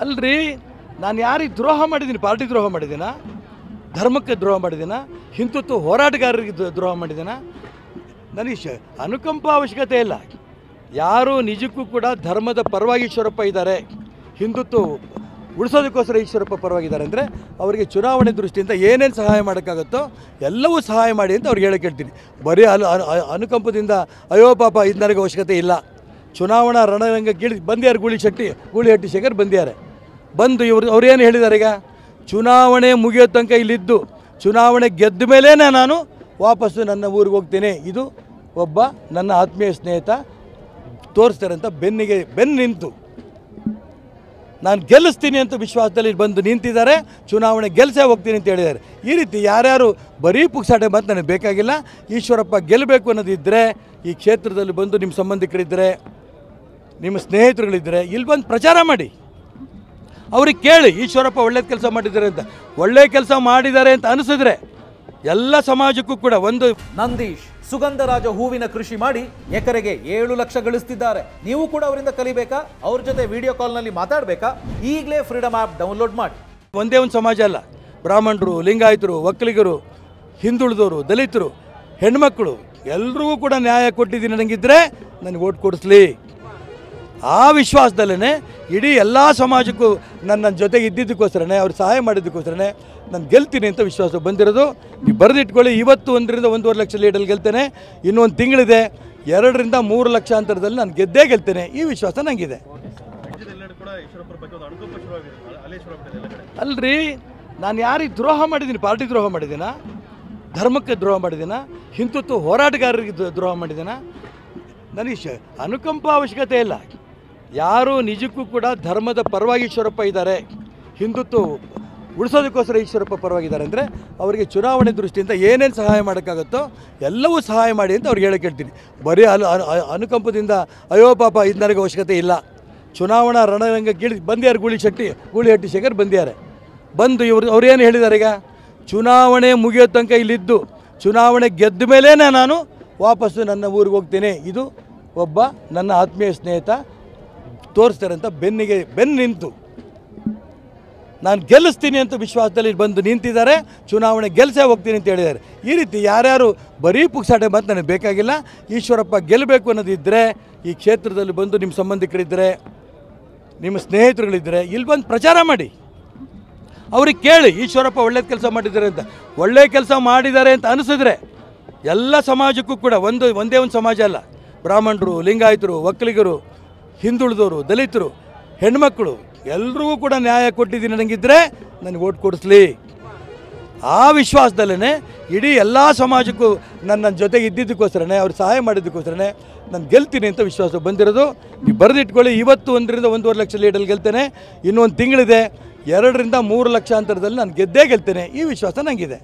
ಅಲ್ರಿ, ನಾನು ಯಾರಿಗೆ ದ್ರೋಹ ಮಾಡಿದ್ದೀನಿ? ಪಾರ್ಟಿ ದ್ರೋಹ ಮಾಡಿದ್ದೀನ? ಧರ್ಮಕ್ಕೆ ದ್ರೋಹ ಮಾಡಿದ್ದೀನ? ಹಿಂದುತ್ವ ಹೋರಾಟಗಾರರಿಗೆ ದ್ರೋಹ ಮಾಡಿದ್ದೀನ? ನನಗೆ ಅನುಕಂಪ ಅವಶ್ಯಕತೆ ಇಲ್ಲ. ಯಾರು ನಿಜಕ್ಕೂ ಕೂಡ ಧರ್ಮದ ಪರವಾಗಿ ಈಶ್ವರಪ್ಪ ಇದ್ದಾರೆ, ಹಿಂದುತ್ವ ಉಳಿಸೋದಕ್ಕೋಸ್ಕರ ಈಶ್ವರಪ್ಪ ಪರವಾಗಿದ್ದಾರೆ ಅಂದರೆ ಅವರಿಗೆ ಚುನಾವಣೆ ದೃಷ್ಟಿಯಿಂದ ಏನೇನು ಸಹಾಯ ಮಾಡೋಕ್ಕಾಗುತ್ತೋ ಎಲ್ಲವೂ ಸಹಾಯ ಮಾಡಿ ಅಂತ ಅವ್ರಿಗೆ ಹೇಳಕ್ಕೆ ಹೇಳ್ತೀನಿ. ಬರೀ ಅನುಕಂಪದಿಂದ ಅಯ್ಯೋ ಪಾಪ ಇದು ನನಗೆ ಅವಶ್ಯಕತೆ ಇಲ್ಲ. ಚುನಾವಣಾ ರಣರಂಗಕ್ಕೆ ಬಂದ್ಯಾರು ಗೂಳಿಹಟ್ಟಿ ಶೇಖರ್ ಬಂದ್ಯಾರೆ. ಬಂದು ಅವ್ರೇನು ಹೇಳಿದ್ದಾರೆ? ಈಗ ಚುನಾವಣೆ ಮುಗಿಯೋ ತನಕ ಇಲ್ಲಿದ್ದು ಚುನಾವಣೆ ಗೆದ್ದ ಮೇಲೇ ನಾನು ವಾಪಸ್ಸು ನನ್ನ ಊರಿಗೆ ಹೋಗ್ತೇನೆ, ಇದು ಒಬ್ಬ ನನ್ನ ಆತ್ಮೀಯ ಸ್ನೇಹಿತ ತೋರಿಸ್ತಾರೆ ಅಂತ ಬೆನ್ನು ನಿಂತು ನಾನು ಗೆಲ್ಲಿಸ್ತೀನಿ ಅಂತ ವಿಶ್ವಾಸದಲ್ಲಿ ಬಂದು ನಿಂತಿದ್ದಾರೆ. ಚುನಾವಣೆ ಗೆಲ್ಸೇ ಹೋಗ್ತೀನಿ ಅಂತ ಹೇಳಿದ್ದಾರೆ. ಈ ರೀತಿ ಯಾರ್ಯಾರು ಬರೀ ಪುಕ್ಸಾಟೆ ಮಾತು ನನಗೆ ಬೇಕಾಗಿಲ್ಲ. ಈಶ್ವರಪ್ಪ ಗೆಲ್ಲಬೇಕು ಅನ್ನೋದಿದ್ದರೆ ಈ ಕ್ಷೇತ್ರದಲ್ಲಿ ಬಂದು ನಿಮ್ಮ ಸಂಬಂಧಿಕರಿದ್ದರೆ, ನಿಮ್ಮ ಸ್ನೇಹಿತರುಗಳಿದ್ದರೆ ಇಲ್ಲಿ ಬಂದು ಪ್ರಚಾರ ಮಾಡಿ. ಅವ್ರಿಗೆ ಕೇಳಿ ಈಶ್ವರಪ್ಪ ಒಳ್ಳೆಯ ಕೆಲಸ ಮಾಡಿದ್ದಾರೆ ಅಂತ. ಒಳ್ಳೆಯ ಕೆಲಸ ಮಾಡಿದ್ದಾರೆ ಅಂತ ಅನಿಸಿದ್ರೆ ಎಲ್ಲ ಸಮಾಜಕ್ಕೂ ಕೂಡ ಒಂದು. ನಂದೀಶ್ ಸುಗಂಧರಾಜ ಹೂವಿನ ಕೃಷಿ ಮಾಡಿ ಎಕರೆಗೆ 7 ಲಕ್ಷ ಗಳಿಸ್ತಿದ್ದಾರೆ. ನೀವು ಕೂಡ ಅವರಿಂದ ಕಲಿಬೇಕಾ? ಅವ್ರ ಜೊತೆ ವಿಡಿಯೋ ಕಾಲ್ನಲ್ಲಿ ಮಾತಾಡಬೇಕಾ? ಈಗಲೇ ಫ್ರೀಡಮ್ ಆ್ಯಪ್ ಡೌನ್ಲೋಡ್ ಮಾಡಿ. ಒಂದೇ ಒಂದು ಸಮಾಜ ಅಲ್ಲ, ಬ್ರಾಹ್ಮಣರು, ಲಿಂಗಾಯತರು, ಒಕ್ಕಲಿಗರು, ಹಿಂದುಳಿದವರು, ದಲಿತರು, ಹೆಣ್ಮಕ್ಕಳು ಎಲ್ರಿಗೂ ಕೂಡ ನ್ಯಾಯ ಕೊಟ್ಟಿದ್ದೀನಿ ನನಗಿದ್ದರೆ ನನಗೆ ಓಟ್ ಕೊಡಿಸ್ಲಿ. ಆ ವಿಶ್ವಾಸದಲ್ಲೇ ಇಡೀ ಎಲ್ಲ ಸಮಾಜಕ್ಕೂ ನನ್ನ ಜೊತೆಗೆ ಇದ್ದಿದ್ದಕ್ಕೋಸ್ಕರನೇ, ಅವ್ರು ಸಹಾಯ ಮಾಡಿದ್ದಕ್ಕೋಸ್ಕರನೇ ನಾನು ಗೆಲ್ತೀನಿ ಅಂತ ವಿಶ್ವಾಸ ಬಂದಿರೋದು. ನೀವು ಬರೆದಿಟ್ಕೊಳ್ಳಿ. ಇವತ್ತು 1ರಿಂದ 1.5 ಲಕ್ಷ ಲೀಡಲ್ಲಿ ಗೆಲ್ತೇನೆ. ಇನ್ನೂ ಒಂದು ತಿಂಗಳಿದೆ. 2ರಿಂದ 3 ಲಕ್ಷ ಅಂತರದಲ್ಲಿ ನಾನು ಗೆದ್ದೇ ಗೆಲ್ತೇನೆ. ಈ ವಿಶ್ವಾಸ ನನಗಿದೆ. ಅಲ್ರಿ, ನಾನು ಯಾರಿಗೆ ದ್ರೋಹ ಮಾಡಿದ್ದೀನಿ? ಪಾರ್ಟಿ ದ್ರೋಹ ಮಾಡಿದ್ದೀನ? ಧರ್ಮಕ್ಕೆ ದ್ರೋಹ ಮಾಡಿದ್ದೀನ? ಹಿಂದುತ್ವ ಹೋರಾಟಗಾರರಿಗೆ ದ್ರೋಹ ಮಾಡಿದ್ದೀನ? ನನಗೆ ಅನುಕಂಪ ಅವಶ್ಯಕತೆ ಇಲ್ಲ. ಯಾರು ನಿಜಕ್ಕೂ ಕೂಡ ಧರ್ಮದ ಪರವಾಗಿ ಈಶ್ವರಪ್ಪ ಇದ್ದಾರೆ, ಹಿಂದುತ್ವ ಉಳಿಸೋದಕ್ಕೋಸ್ಕರ ಈಶ್ವರಪ್ಪ ಪರವಾಗಿದ್ದಾರೆ ಅಂದರೆ ಅವರಿಗೆ ಚುನಾವಣೆ ದೃಷ್ಟಿಯಿಂದ ಏನೇನು ಸಹಾಯ ಮಾಡೋಕ್ಕಾಗುತ್ತೋ ಎಲ್ಲವೂ ಸಹಾಯ ಮಾಡಿ ಅಂತ ಅವ್ರಿಗೆ ಹೇಳಕ್ಕೆ ಹೇಳ್ತೀನಿ. ಬರೀ ಅನುಕಂಪದಿಂದ ಅಯ್ಯೋ ಪಾಪ ಇದು ನನಗೆ ಅವಶ್ಯಕತೆ ಇಲ್ಲ. ಚುನಾವಣಾ ರಣರಂಗಕ್ಕೆ ಬಂದ್ಯಾರು ಗೂಳಿಹಟ್ಟಿ ಶೇಖರ್ ಬಂದ್ಯಾರೆ. ಬಂದು ಅವ್ರೇನು ಹೇಳಿದ್ದಾರೆ? ಈಗ ಚುನಾವಣೆ ಮುಗಿಯೋ ತನಕ ಇಲ್ಲಿದ್ದು ಚುನಾವಣೆ ಗೆದ್ದ ಮೇಲೇ ನಾನು ವಾಪಸ್ಸು ನನ್ನ ಊರಿಗೆ ಹೋಗ್ತೇನೆ, ಇದು ಒಬ್ಬ ನನ್ನ ಆತ್ಮೀಯ ಸ್ನೇಹಿತ ತೋರಿಸ್ತಾರೆ ಅಂತ ಬೆನ್ನು ನಿಂತು ನಾನು ಗೆಲ್ಲಿಸ್ತೀನಿ ಅಂತ ವಿಶ್ವಾಸದಲ್ಲಿ ಬಂದು ನಿಂತಿದ್ದಾರೆ. ಚುನಾವಣೆ ಗೆಲ್ಸೇ ಹೋಗ್ತೀನಿ ಅಂತ ಹೇಳಿದ್ದಾರೆ. ಈ ರೀತಿ ಯಾರ್ಯಾರು ಬರೀ ಪುಕ್ಸಾಟೆ ಮಾತು ನನಗೆ ಬೇಕಾಗಿಲ್ಲ. ಈಶ್ವರಪ್ಪ ಗೆಲ್ಲಬೇಕು ಅನ್ನೋದಿದ್ದರೆ ಈ ಕ್ಷೇತ್ರದಲ್ಲಿ ಬಂದು ನಿಮ್ಮ ಸಂಬಂಧಿಕರಿದ್ದರೆ, ನಿಮ್ಮ ಸ್ನೇಹಿತರುಗಳಿದ್ದರೆ ಇಲ್ಲಿ ಬಂದು ಪ್ರಚಾರ ಮಾಡಿ. ಅವ್ರಿಗೆ ಕೇಳಿ ಈಶ್ವರಪ್ಪ ಒಳ್ಳೆಯ ಕೆಲಸ ಮಾಡಿದ್ದಾರೆ ಅಂತ. ಒಳ್ಳೆಯ ಕೆಲಸ ಮಾಡಿದ್ದಾರೆ ಅಂತ ಅನಿಸಿದ್ರೆ ಎಲ್ಲ ಸಮಾಜಕ್ಕೂ ಕೂಡ ಒಂದೇ ಒಂದು ಸಮಾಜ ಅಲ್ಲ, ಬ್ರಾಹ್ಮಣರು, ಲಿಂಗಾಯತರು, ಒಕ್ಕಲಿಗರು, ಹಿಂದುಳಿದವರು, ದಲಿತರು, ಹೆಣ್ಮಕ್ಕಳು ಎಲ್ರಿಗೂ ಕೂಡ ನ್ಯಾಯ ಕೊಟ್ಟಿದ್ದೀನಿ ನನಗಿದ್ದರೆ ನನಗೆ ಓಟ್ ಕೊಡಿಸ್ಲಿ. ಆ ವಿಶ್ವಾಸದಲ್ಲೇ ಇಡೀ ಎಲ್ಲ ಸಮಾಜಕ್ಕೂ ನನ್ನ ಜೊತೆಗೆ ಇದ್ದಿದ್ದಕ್ಕೋಸ್ಕರನೇ, ಅವ್ರು ಸಹಾಯ ಮಾಡಿದ್ದಕ್ಕೋಸ್ಕರನೇ ನಾನು ಗೆಲ್ತೀನಿ ಅಂತ ವಿಶ್ವಾಸ ಬಂದಿರೋದು. ನೀವು ಬರೆದಿಟ್ಕೊಳ್ಳಿ. ಇವತ್ತು 1ರಿಂದ 1.5 ಲಕ್ಷ ಲೀಡಲ್ಲಿ ಗೆಲ್ತೇನೆ. ಇನ್ನೂ ಒಂದು ತಿಂಗಳಿದೆ. 2ರಿಂದ 3 ಲಕ್ಷ ಅಂತರದಲ್ಲಿ ನಾನು ಗೆದ್ದೇ ಗೆಲ್ತೇನೆ. ಈ ವಿಶ್ವಾಸ ನನಗಿದೆ.